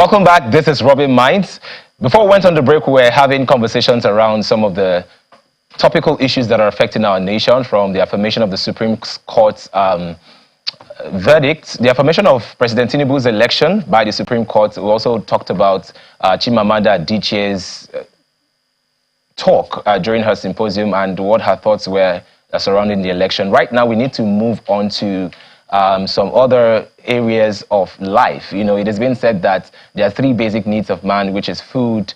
Welcome back. This is Robin Minds. Before we went on the break, we were having conversations around some of the topical issues that are affecting our nation, from the affirmation of the Supreme Court's verdict, the affirmation of President Tinubu's election by the Supreme Court. We also talked about Chimamanda Adichie's talk during her symposium and what her thoughts were surrounding the election. Right now, we need to move on to some other areas of life. You know, it has been said that there are three basic needs of man, which is food,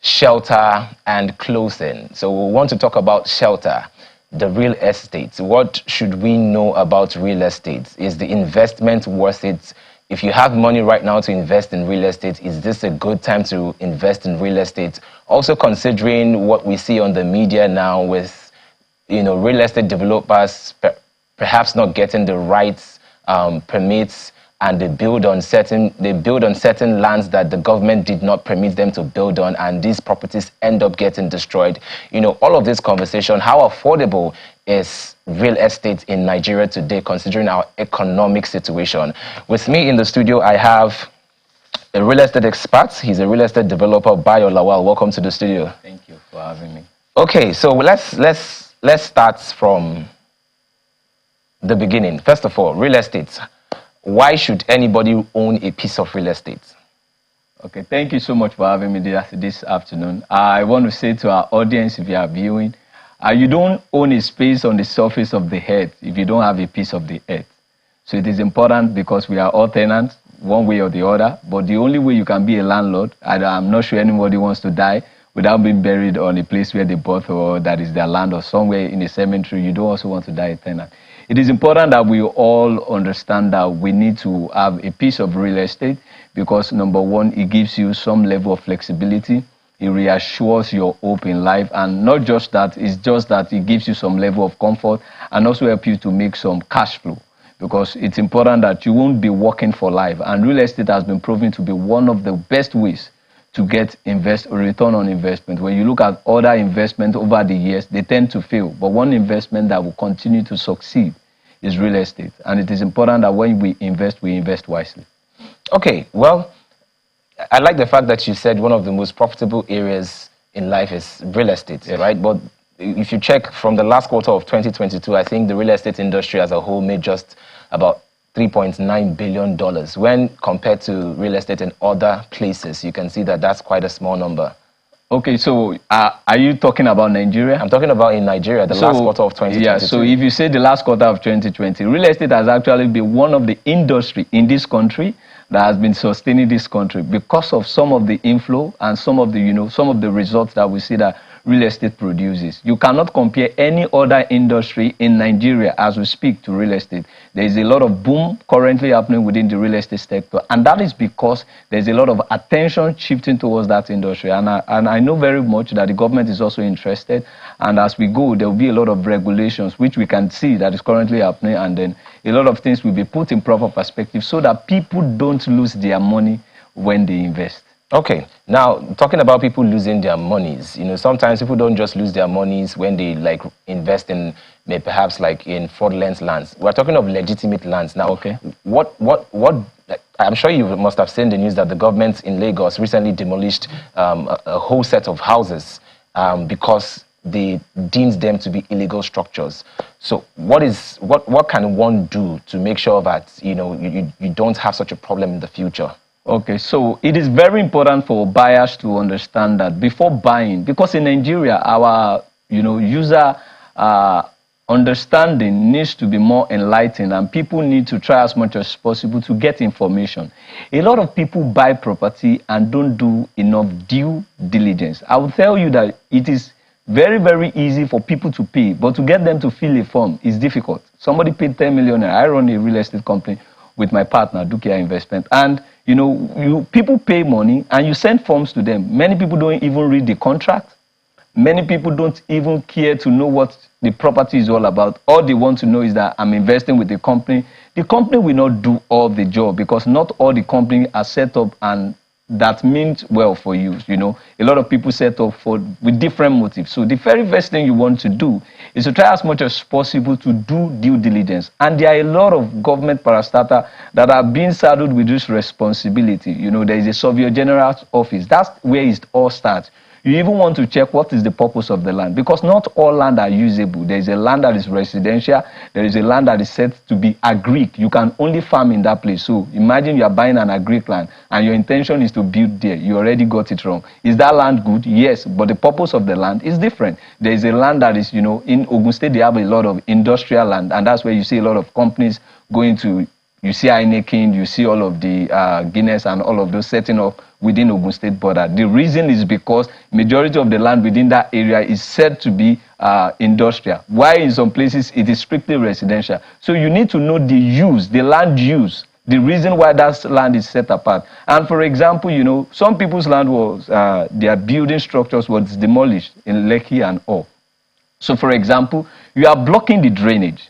shelter, and clothing. So we want to talk about shelter, the real estate. What should we know about real estate? Is the investment worth it? If you have money right now to invest in real estate, is this a good time to invest in real estate? Also considering what we see on the media now with, you know, real estate developers perhaps not getting the right permits, and they build on certain lands that the government did not permit them to build on, and these properties end up getting destroyed. You know, all of this conversation, how affordable is real estate in Nigeria today, considering our economic situation? With me in the studio, I have a real estate expert. He's a real estate developer, Bayo Lawal. Welcome to the studio. Thank you for having me. Okay, so let's start from the beginning. First of all, real estate. Why should anybody own a piece of real estate? Okay, thank you so much for having me this afternoon. I want to say to our audience, if you are viewing, you don't own a space on the surface of the earth if you don't have a piece of the earth. So it is important, because we are all tenants, one way or the other, but the only way you can be a landlord, I'm not sure anybody wants to die without being buried on a place where they bought, or that is their land, or somewhere in a cemetery. You don't also want to die a tenant. It is important that we all understand that we need to have a piece of real estate, because number one, it gives you some level of flexibility. It reassures your hope in life, and not just that, it's just that it gives you some level of comfort and also help you to make some cash flow, because it's important that you won't be working for life. And real estate has been proven to be one of the best ways to get return on investment. When you look at other investments over the years, they tend to fail. But one investment that will continue to succeed is real estate. And it is important that when we invest wisely. Okay, well, I like the fact that you said one of the most profitable areas in life is real estate, yes, right? But if you check from the last quarter of 2022, I think the real estate industry as a whole made just about $3.9 billion. When compared to real estate in other places, you can see that that's quite a small number. Okay, so are you talking about Nigeria? I'm talking about in Nigeria, the last quarter of 2022. Yeah, so if you say the last quarter of 2020, real estate has actually been one of the industry in this country that has been sustaining this country, because of some of the inflow and some of the, some of the results that we see that real estate produces. You cannot compare any other industry in Nigeria as we speak to real estate. There is a lot of boom currently happening within the real estate sector, and that is because there's a lot of attention shifting towards that industry. And I know very much that the government is also interested, and as we go, there will be a lot of regulations which we can see that is currently happening, and then a lot of things will be put in proper perspective so that people don't lose their money when they invest. Okay, now talking about people losing their monies, sometimes people don't just lose their monies when they invest in perhaps in fraudulent lands. We're talking of legitimate lands now. Okay. What I'm sure you must have seen the news that the government in Lagos recently demolished a whole set of houses because they deemed them to be illegal structures. So what can one do to make sure that you don't have such a problem in the future? Okay, so it is very important for buyers to understand that before buying, because in Nigeria, our user understanding needs to be more enlightened, and people need to try as much as possible to get information. A lot of people buy property and don't do enough due diligence. I will tell you that it is very, very easy for people to pay, but to get them to fill a form is difficult. Somebody paid 10 million. I run a real estate company with my partner, Dukia Investment, and people pay money and you send forms to them. Many people don't even read the contract. Many people don't even care to know what the property is all about. All they want to know is that I'm investing with the company. The company will not do all the job, because not all the companies are set up and that means well for you. You know, a lot of people set up with different motives. So the very first thing you want to do is to try as much as possible to do due diligence. And there are a lot of government parastatals that are being saddled with this responsibility. You know, there is a Surveyor General's office. That's where it all starts. You even want to check what is the purpose of the land, because not all land are usable. There is a land that is residential. There is a land that is said to be agric. You can only farm in that place. So imagine you are buying an agric land and your intention is to build there. You already got it wrong. Is that land good? Yes, but the purpose of the land is different. There is a land that is, you know, in Ogun State, they have a lot of industrial land, and that's where you see a lot of companies going to. You see Heineken, you see all of the Guinness and all of those setting up within Ogun State border. The reason is because majority of the land within that area is said to be industrial, while in some places it is strictly residential. So you need to know the use, the land use, the reason why that land is set apart. And for example, you know, some people's land was, their building structures was demolished in Lekki and all. So for example, you are blocking the drainage.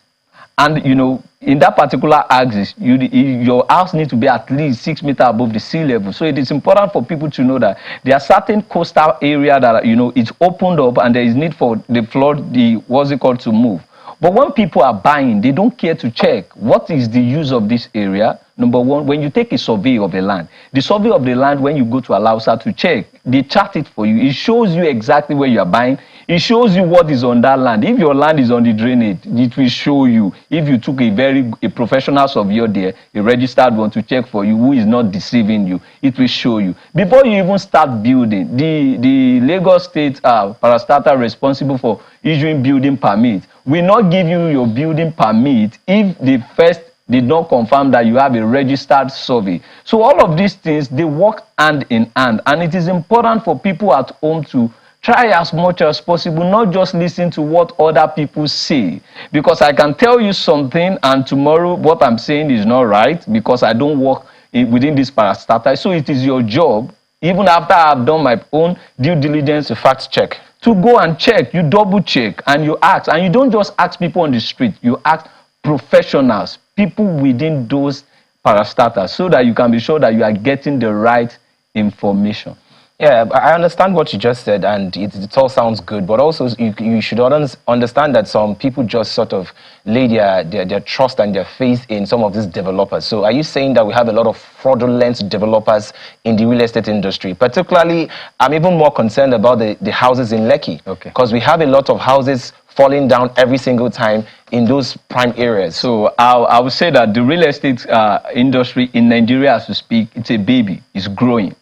And, you know, in that particular axis, your house needs to be at least 6 meters above the sea level. So it is important for people to know that there are certain coastal areas that, you know, it's opened up and there is need for the flood, what's it called, to move. But when people are buying, they don't care to check what is the use of this area. Number one, when you take a survey of a land, the survey of the land, when you go to Alausa to check, they chart it for you. It shows you exactly where you are buying. It shows you what is on that land. If your land is on the drainage, it will show you. If you took a professional surveyor there, a registered one, to check for you who is not deceiving you, it will show you. Before you even start building, the Lagos State parastatal responsible for issuing building permit will not give you your building permit if the first did not confirm that you have a registered survey. So all of these things, they work hand in hand. And it is important for people at home to try as much as possible, not just listen to what other people say. Because I can tell you something and tomorrow what I'm saying is not right because I don't work within this parastatal. So it is your job, even after I've done my own due diligence, to fact check, to go and check. You double check and you ask. And you don't just ask people on the street. You ask professionals, people within those parastatals, so that you can be sure that you are getting the right information. Yeah, I understand what you just said, and it all sounds good, but also you should understand that some people just sort of lay their trust and their faith in some of these developers. So are you saying that we have a lot of fraudulent developers in the real estate industry? Particularly, I'm even more concerned about the houses in Lekki, because we have a lot of houses falling down every single time in those prime areas. So I would say that the real estate industry in Nigeria, as we speak, it's a baby. It's growing.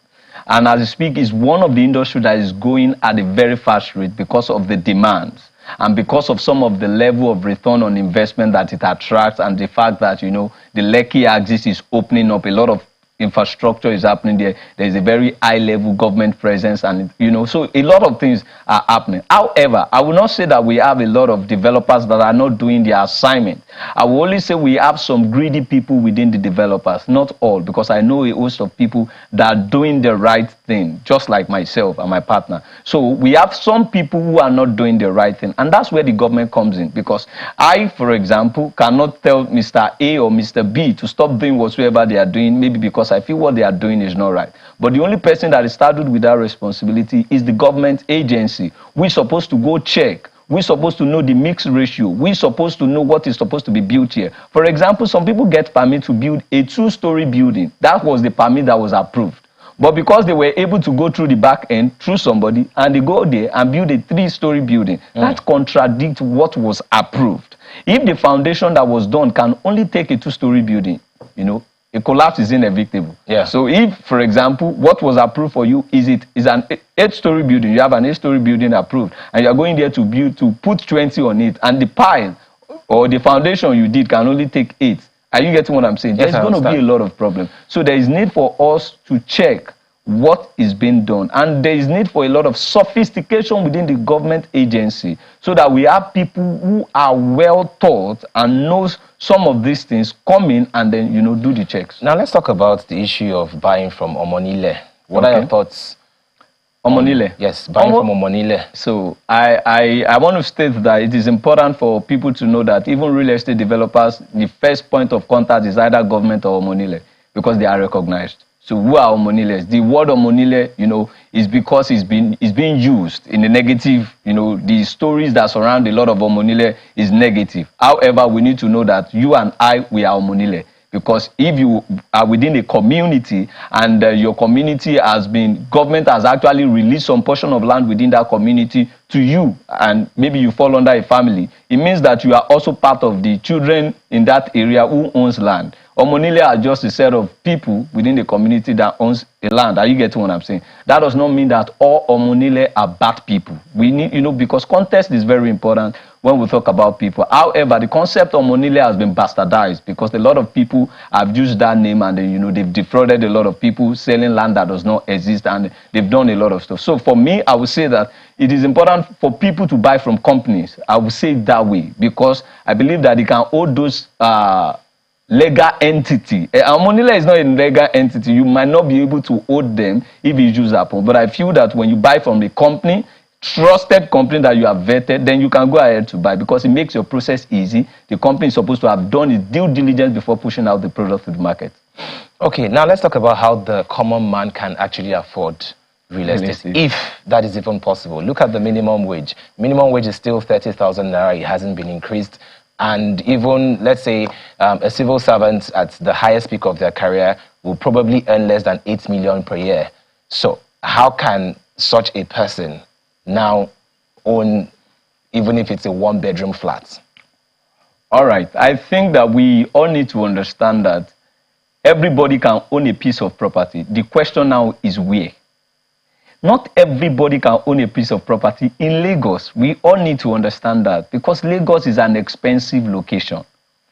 And as we speak, it's one of the industries that is going at a very fast rate because of the demands and because of some of the level of return on investment that it attracts, and the fact that, you know, the Lekki axis is opening up. A lot of infrastructure is happening there. There is a very high level government presence, and, you know, so a lot of things are happening. However, I will not say that we have a lot of developers that are not doing their assignment. I will only say we have some greedy people within the developers, not all, because I know a host of people that are doing the right thing, just like myself and my partner. So we have some people who are not doing the right thing, and that's where the government comes in, because I, for example, cannot tell Mr. A or Mr. B to stop doing whatsoever they are doing, maybe because I feel what they are doing is not right. But the only person that is saddled with that responsibility is the government agency. We're supposed to go check. We're supposed to know the mix ratio. We're supposed to know what is supposed to be built here. For example, some people get permit to build a 2-story building. That was the permit that was approved. But because they were able to go through the back end, through somebody, and they go there and build a 3-story building, that contradicts what was approved. If the foundation that was done can only take a 2-story building, you know, a collapse is inevitable. Yeah. So if, for example, what was approved for you is an 8-story building, you have an 8-story building approved, and you are going there to put 20 on it, and the pile or the foundation you did can only take 8. Are you getting what I'm saying? Yes, there's going to be a lot of problems. So there is need for us to check what is being done, and there is need for a lot of sophistication within the government agency, so that we have people who are well taught and knows some of these things come in and then, you know, do the checks. Now let's talk about the issue of buying from Onile. What are your thoughts? Onile? Yes, buying from Onile. So I want to state that it is important for people to know that even real estate developers, the first point of contact is either government or Onile, because they are recognized. So who are Omoniles? The word Omonile, is because it's being used in a negative, the stories that surround a lot of Omonile is negative. However, we need to know that you and we are Omonile. Because if you are within a community and your community government has actually released some portion of land within that community to you, and maybe you fall under a family, it means that you are also part of the children in that area who owns land. Omonile are just a set of people within the community that owns a land. Are you getting what I'm saying? That does not mean that all Omonile are bad people. We need, because context is very important when we talk about people. However, the concept of Omonile has been bastardized because a lot of people have used that name and they've defrauded a lot of people selling land that does not exist, and they've done a lot of stuff. So for me, I would say that it is important for people to buy from companies. I would say it that way because I believe that they can hold those legal entity. Omonile is not a legal entity. You might not be able to hold them if issues happen. But I feel that when you buy from a company, trusted company that you have vetted, then you can go ahead to buy because it makes your process easy. The company is supposed to have done its due diligence before pushing out the product to the market. Okay, now let's talk about how the common man can actually afford real estate, if that is even possible. Look at the minimum wage. Minimum wage is still 30,000 naira. It hasn't been increased. And even, let's say, a civil servant at the highest peak of their career will probably earn less than 8 million per year. So how can such a person now own, even if it's a one-bedroom flat? All right. I think that we all need to understand that everybody can own a piece of property. The question now is where. Not everybody can own a piece of property in Lagos. We all need to understand that because Lagos is an expensive location.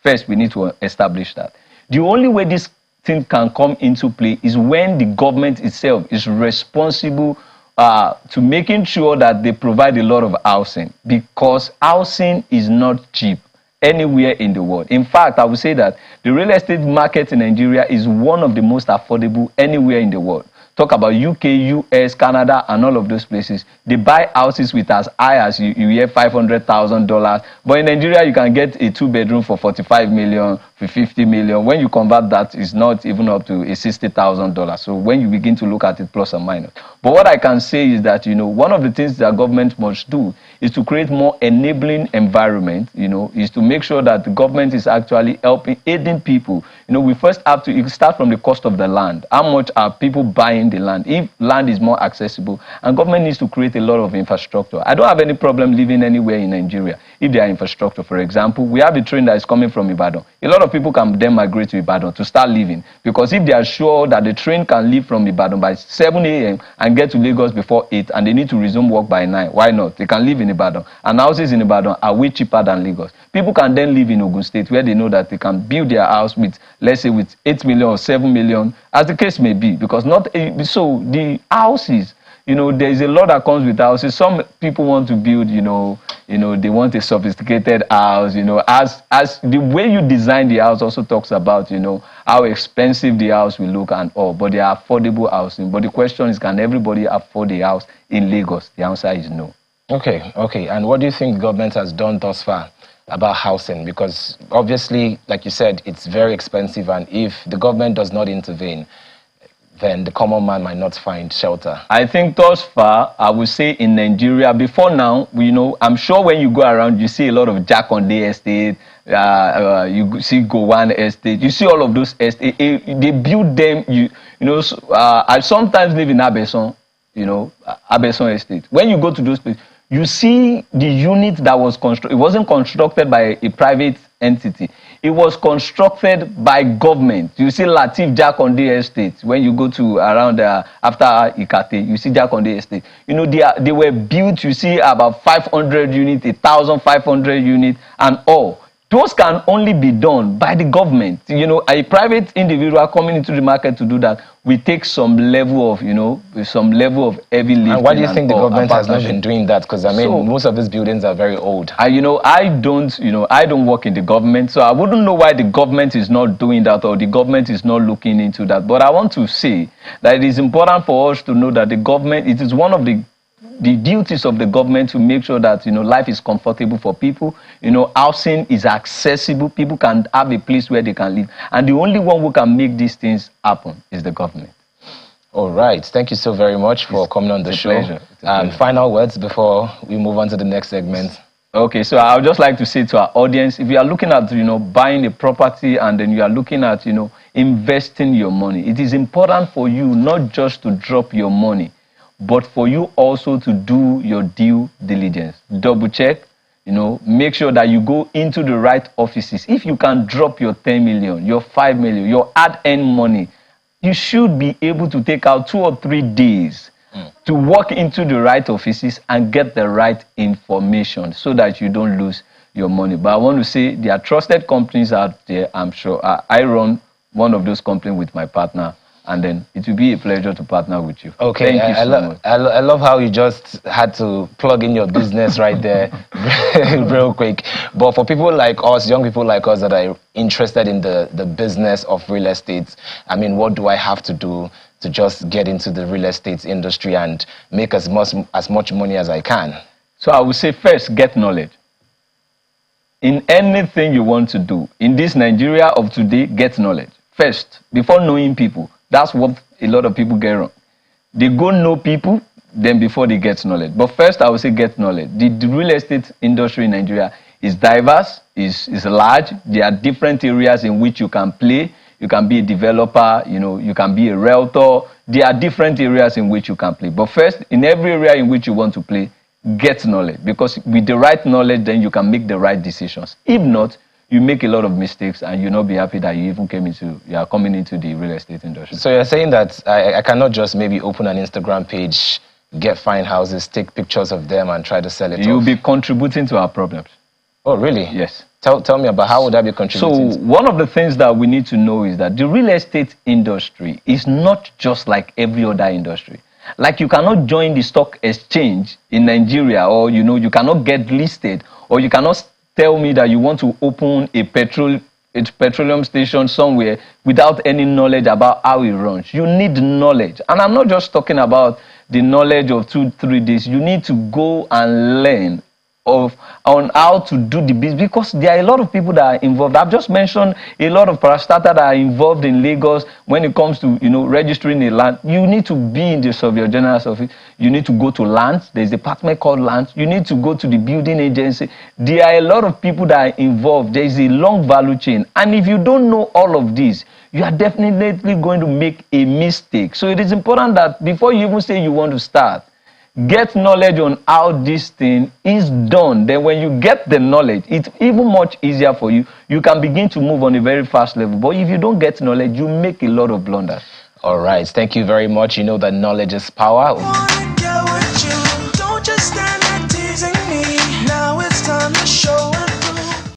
First, we need to establish that. The only way this thing can come into play is when the government itself is responsible to making sure that they provide a lot of housing, because housing is not cheap anywhere in the world. In fact, I would say that the real estate market in Nigeria is one of the most affordable anywhere in the world. Talk about UK, US, Canada, and all of those places. They buy houses with as high as you hear $500,000. But in Nigeria, you can get a 2-bedroom for 45 million, for 50 million. When you convert that, it's not even up to a $60,000. So when you begin to look at it plus or minus. But what I can say is that, one of the things that government must do is to create more enabling environment, is to make sure that the government is actually aiding people. We first have to start from the cost of the land. How much are people buying the land? If land is more accessible, and government needs to create a lot of infrastructure. I don't have any problem living anywhere in Nigeria if there are infrastructure. For example, we have a train that is coming from Ibadan. A lot of people can then migrate to Ibadan to start living, because if they are sure that the train can leave from Ibadan by 7 a.m. and get to Lagos before 8, and they need to resume work by 9, why not? They can live in Ibadan, and houses in Ibadan are way cheaper than Lagos. People can then live in Ogun State, where they know that they can build their house with, let's say, with 8 million or 7 million, as the case may be, because so the houses, there is a lot that comes with houses. Some people want to build, they want a sophisticated house, as the way you design the house also talks about, how expensive the house will look and all, but they are affordable housing. But the question is, can everybody afford a house in Lagos? The answer is no. Okay. And what do you think the government has done thus far about housing? Because obviously, like you said, it's very expensive, and if the government does not intervene, then the common man might not find shelter. I think thus far, I would say in Nigeria, before now, I'm sure when you go around, you see a lot of Jakande estate, you see Gowan estate, you see all of those estates. They build them, I sometimes live in Abeson, Abeson estate. When you go to those places, you see the unit that was constructed. It wasn't constructed by a private entity. It was constructed by government. You see Latif Jakande estate. When you go to around after Ikate, you see Jakande estate. They were built, you see about 500 units, 1,500 units, and all. Those can only be done by the government. A private individual coming into the market to do that, we take some level of, heavy lifting. And why do you think the government has not been doing that? Because most of these buildings are very old. I don't work in the government, so I wouldn't know why the government is not doing that or the government is not looking into that. But I want to say that it is important for us to know that the government, it is one of the duties of the government to make sure that life is comfortable for people, housing is accessible, people can have a place where they can live, and the only one who can make these things happen is the government. All right. Thank you so very much for coming on the show. Final words before we move on to the next segment. Okay, so I would just like to say to our audience, if you are looking at, buying a property and then you are looking at, investing your money, it is important for you not just to drop your money, but for you also to do your due diligence. Double check, make sure that you go into the right offices. If you can drop your 10 million, your 5 million, your hard-earned money, you should be able to take out 2 or 3 days to walk into the right offices and get the right information so that you don't lose your money. But I want to say there are trusted companies out there, I'm sure. I run one of those companies with my partner, and then it will be a pleasure to partner with you. Okay, Thank you so much. I love how you just had to plug in your business right there real quick. But for people like us, young people like us that are interested in the business of real estate, I mean, what do I have to do to just get into the real estate industry and make as much money as I can? So I would say first, get knowledge. In anything you want to do, in this Nigeria of today, get knowledge. First, before knowing people. That's what a lot of people get wrong. They go know people, then before they get knowledge. But first, I would say get knowledge. The real estate industry in Nigeria is diverse, is large. There are different areas in which you can play. You can be a developer, you can be a realtor. There are different areas in which you can play. But first, in every area in which you want to play, get knowledge. Because with the right knowledge, then you can make the right decisions. If not, you make a lot of mistakes and you'll not be happy that you even are coming into the real estate industry. So you're saying that I cannot just maybe open an Instagram page, get fine houses, take pictures of them and try to sell it You'll be contributing to our problems. Oh, really? Yes. Tell me about how would that be contributing? So one of the things that we need to know is that the real estate industry is not just like every other industry. Like you cannot join the stock exchange in Nigeria, or you cannot get listed, or you cannot tell me that you want to open a petroleum station somewhere without any knowledge about how it runs. You need knowledge. And I'm not just talking about the knowledge of 2-3 days. You need to go and learn on how to do the business, because there are a lot of people that are involved. I've just mentioned a lot of parastatals that are involved in Lagos when it comes to registering a land. You need to be in the Surveyor General's office. You need to go to lands. There's a department called lands. You need to go to the building agency. There are a lot of people that are involved. There is a long value chain, and if you don't know all of these, you are definitely going to make a mistake. So it is important that before you even say you want to start, get knowledge on how this thing is done. Then when you get the knowledge, it's even much easier for you. You can begin to move on a very fast level. But if you don't get knowledge, you make a lot of blunders. All right. Thank you very much. You know that knowledge is power.